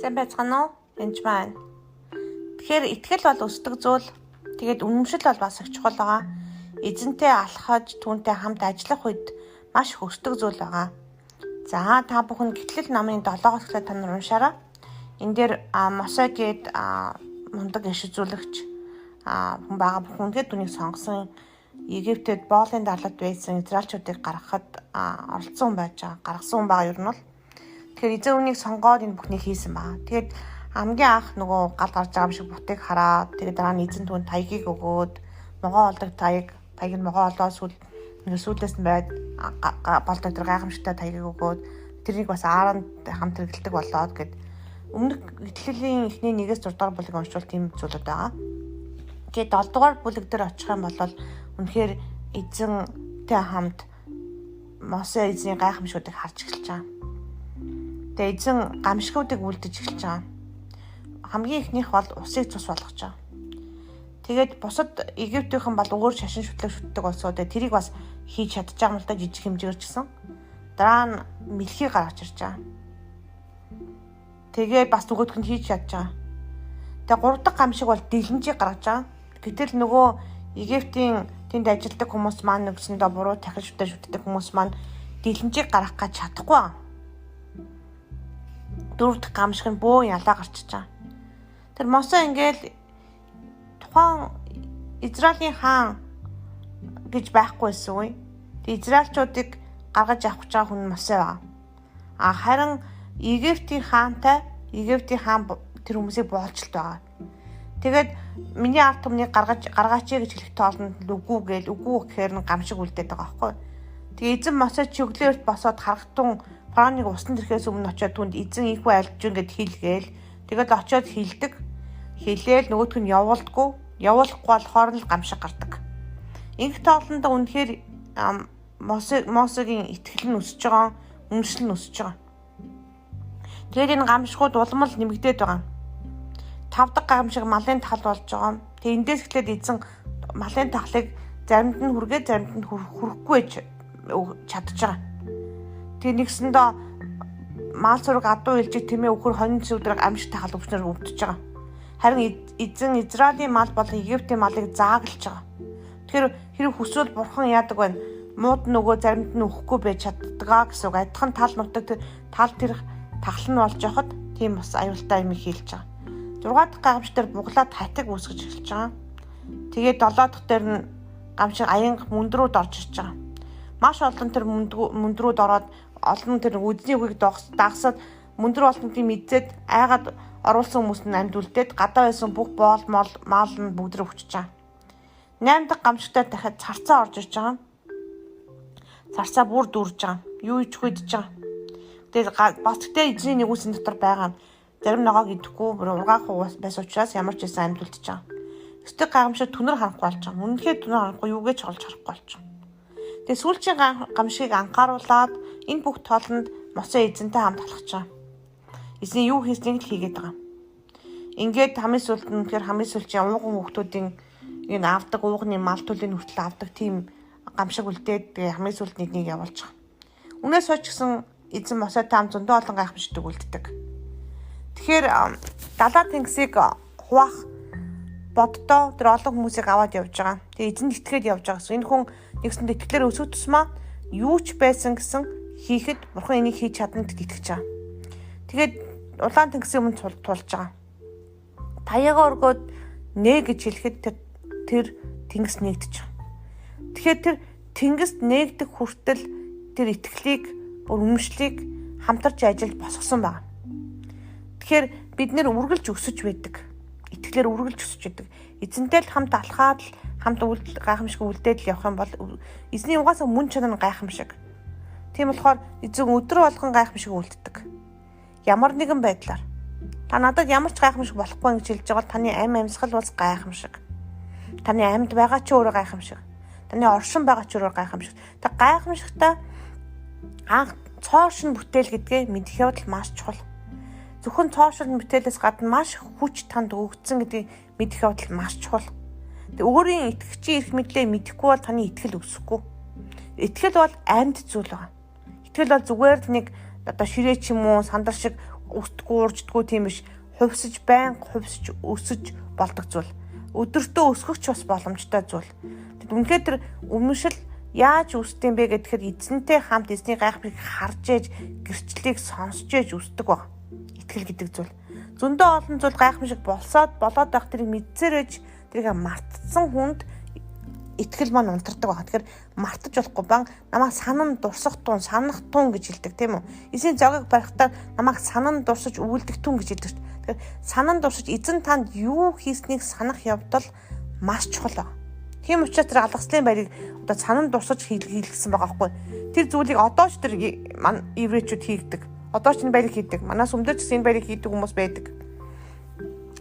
Сайн байцгаана уу? Энд маань. Тэгэхээр итгэл бол өсдөг зүйл. Тэгээд үнэмшил бол бас их чухал байгаа. Эзэнтэй алхаж, түүнтэй хамт ажиллах үед маш их өсдөг зүйл байгаа. За та бүхэн Гитлэл намын 7-оос эхлээд та нар уншаарай. Энэ дээр Мосе гээд мундаг иш үзүүлэгч хүн байгаа бүхэнгээ түүнийг сонгосон Египтэд боолын далад байсан израилчуудыг гаргахад оролцсон хүн байж байгаа. Гаргасан хүн байгаа ер нь бол. Тэгэхээр эзэн үнийг сонгоод энэ бүхнийг хийсэн баа. Тэгээд хамгийн анх нөгөө гал гарч байгаа юм шиг бүтээг хараад тэгээд дараа нь эзэн түүнд таягийг өгөөд могоо олдог таяг нь могоо олоод сүүлээс нь байд болдог тэр гайхамшигтай таягийг өгөөд тэрнийг бас Ааранд хамт хэрэгэлдэг болоод гэд өмнөх Гитлэлийн эхний 1-6 дугаар бүлэг уншвал тийм зүйлүүд байгаа. Тэгээд 7 дугаар бүлэг дээр очих юм бол үнэхээр эзэнтэй хамт Мосе эзний гайхамшигуудыг харж эхэлж байгаа. Тэгээд эзэн гамшигуудыг үлдэж эхэлж байгаа. Хамгийн ихнийх бол усыг цус болгож байгаа. Тэгээд бусад Египтийнхэн бол өөр шашин шүтлэг шүтдэг болсоо тэрийг бас хийж чадчих юм л да жижиг хэмжээгээр ч гэсэн. Дараа нь мэлхийг гаргаж ирж байгаа. Тэгээд бас нөгөөх нь хийж чадж байгаа. Тэгээд 3 дахь гамшиг бол дэлгэнжийг гаргаж байгаа. Гэтэл нөгөө Египтийн тэнд ажилладаг хүмүүс маань нөгсөндөө буруу тахил шүтдэг хүмүүс маань дэлгэнжийг гаргах гэж чадахгүй байгаа. 4 дахь гамшиг нь бөө ялаа гарчиж байгаа. Тэр Мосе ингээл тухайн Израилийн хаан гэж байхгүйсэн үе. Тэг израилчуудыг гаргаж авах гэж байгаа хүн Мосе байна. Харин Египтийн хаан тэр хүмүүсийг боолжилт байгаа. Тэгээд миний ард түмнийг гаргаач гэж хэлэх тоолонд үгүй гэхээр нь гамшиг үлдээд байгаа байхгүй. Тэгээ эзэн Мосе чөглөөрт босоод харахтун фараоныг усны тэрхээс өмнө очиод түнд эзэн ийхүү альж ингээд хэлгээл. Тэгээд очиод хэлдэг. Хэлээл нөгөөдг нь явуулахгүй болохоор л гамшиг гардаг. Инх тоолондоо үнэхээр Мосегийн итгэл нь өсөж байгаа, үнэмшил нь өсөж байгаа. Тэгээд энэ гамшигууд улмал нэмэгдээд байгаа. 5 дахь гамшиг малын тахал болж байгаа. Тэгээд эндээс эхлээд эзэн малын тахлыг заримд нь хүргээ заримд нь хүрхгүй чадчих байгаа. Тэгээд нэгсэндээ мал зураг адуу илжиг тэмээ өхөр хонин зүудрэг амшиг тахал өвчнөр өвдөж байгаа. Харин эзэн Израилийн мал болон Египтийн малыг зааглаж байгаа. Тэгэхээр хэрэг хүсвэл бурхан яадаг вэ? Мууд нөгөө заримд нь өхгүй байж чаддгаа гэсэн үг. Адилхан тал нутаг тал тэр тахал нь болж яхад тийм бас аюултай юм хийлж байгаа. 6 дахь гамшиг дээр буглаад хатиг үүсгэж эхэлж байгаа. Тэгээд 7 дахь дээр нь гамшиг аянга мөндрүүд орж ирж байгаа. Маш олон тэр мөндрүүд ороод олон тэр үдний үгийг дагсаад мөндөр болтонтыг мэдээд айгаад оруулсан хүмүүс нь амьд үлдээд гадаа байсан бүх боол мал нь бүгд өвчж байгаа. 8 дахь гамшигтаар дахиад царцаа орж ирж байгаа. Царцаа бүр дүрж байгаа. Юу ич хөдж байгаа. Тэгээд бас тэгтээ эзний нэгүсийн дотор байгаа. Зарим ногоог идэхгүй ургаах байсан учраас ямар ч байсан амьд үлдэж байгаа. Өстөг гамшиг түнэр харахгүй болж байгаа. Үнэхээр түнэр харахгүй юугээ ч олж харахгүй болж байгаа. Тэгээд сүүлчийн гамшигыг анхааруулад энэ бүх тоолонд Мосе эзэнтэй хамт алхаж байгаа. Эзний юу хийснийг л хийгээд байгаа. Ингээд хамгийн сүүлчийн ууган хүүхдүүдийн энэ авдаг ууганы мал төлөний хүртэл авдаг тийм гамшиг үлдээд тэгээ хамгийн сүүлд нэг явуулж байгаа. Үнээс хойш гэсэн эзэн Мосетай хамт зөндөө олон гайхамшигтэг үлддэг. Тэгэхээр далаа тэнгисийг хуваах боддоо тэр олон хүмүүсийг аваад явж байгаа. Тэгээ эзэнд итгээд явж байгаа гэсэн. Энэ хүн нэгсэндээ итгэлээр өсөх тусмаа юу ч байсан гэсэн хийхэд бурхан энийг хийж чадна гэдэгт итгэж байгаа. Тэгээд улаан тэнгисийн өмнө тулж байгаа. Таяагаа өргөөд нээ гэж хэлэхэд тэр тэнгис нэгдэж байгаа. Тэгэхээр тэр тэнгист нээгдэх хүртэл тэр итгэлийг үнэмшлийг хамтарч ажиллаж босгосон байна. Тэгэхээр бид нэр үргэлж өсөж байдаг. Итгэлээр үргэлж өсөж байдаг. Эзэнтэй л хамт алхаад л хамт гайхамшиг үлдээд л явах юм бол эзний угаасаа мөн чанар нь гайхамшиг. Тийм болохоор эзэн өдөр болгон гайхамшиг үлддэг. Ямар нэгэн байдлаар та надад ямар ч гайхамшиг болохгүй гэж хэлж байгаа бол таны амьсгал бас гайхамшиг. Таны амьд байгаа ч өөрөө гайхамшиг. Таны оршин байгаа ч өөрөө гайхамшиг. Та гайхамшигтай анх цоошин бүтээл гэдгээ мэдэх явдал маш чухал. Зөвхөн цоошин бүтээлээс гадна маш хүч танд өгөгдсөн гэдгийг мэдэх явдал маш чухал. Тэг өөрийн итгэгчийн эрх мэдлээ мэдэхгүй бол таны итгэл өсөхгүй. Итгэл бол амьд зүйл байна. Итгэл бол зүгээр нэг одоо ширээ ч юм уу сандар шиг үсдэггүй урждаггүй тийм биш. Хувьсаж байнга хувьсаж өсөж болдог зүйл. Өдөртөө өсгөх ч бас боломжтой зүйл. Үнэхээр тэр өмнөшил яаж үсдэм бэ гэхээр эзэнтэй хамт эзний гайхамшиг харж ээж гэрчлэлийг сонсч ээж үсдэг баг. Итгэл гэдэг зүйл. Зөндөө олон зүйл гайхамшиг болоод байх тэрийг мэдсээрэж тэрийг мартсан хүнд итгэл маань унтардаг баг. Тэгэхээр мартаж болохгүй бан намайг санан дурсах тун санах тун гэж хэлдэг тийм үү. Эсийн зогийг барихтаа намайг санан дурсаж үүлдэх тун гэж хэлдэг. Тэгэхээр санан дурсаж эзэн танд юу хийснийг санах явдал маш чухал байна. Тийм учраас тэр алгаслын баярыг одоо санан дурсаж хийлгэсэн байгаа байхгүй. Тэр зүйлийг одоо ч тэр еврейчүүд хийгдэг. Одоо ч энэ баярыг хийдэг. Манаас өмнөд ч энэ баярыг хийдэг хүмүүс байдаг.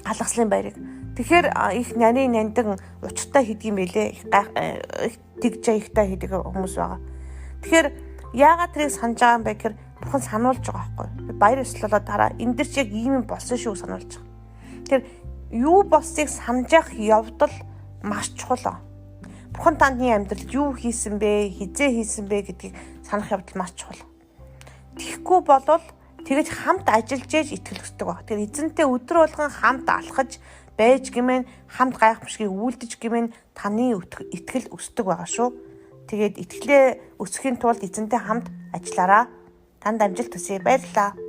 Алгаслын баярыг. Тэгэхээр их нарийн нандин учиртай хийдэг юм байлээ. Их тэгж ихтэй хийдэг хүмүүс байгаа. Тэгэхээр яагаад тэрийг санаж байгаа юм бэ гэхээр бурхан сануулж байгаа байхгүй. Баяр ёслолоо дараа энэ дэр чи яг ийм болсон шүү сануулж байгаа. Тэгэхээр юу болсыг санаж явах явдал маш чухал. Бурхан таны амьдралд юу хийсэн бэ, хизээ хийсэн бэ гэдгийг санах явдал маш чухал. Тэгэхгүй болвол тэгэж хамт ажиллаж ээж итгэл өсдөг баг. Тэгэхээр эзэнтэй өдөр болгон хамт алхаж байж гэмээр хамт гайхамшигыг үйлдэж гэмээр таны итгэл өсдөг байгаа шүү. Тэгээд итгэлээ өсөхийн тулд эзэнтэй хамт ажиллаараа. Танд амжилт хүсье. Баярлалаа.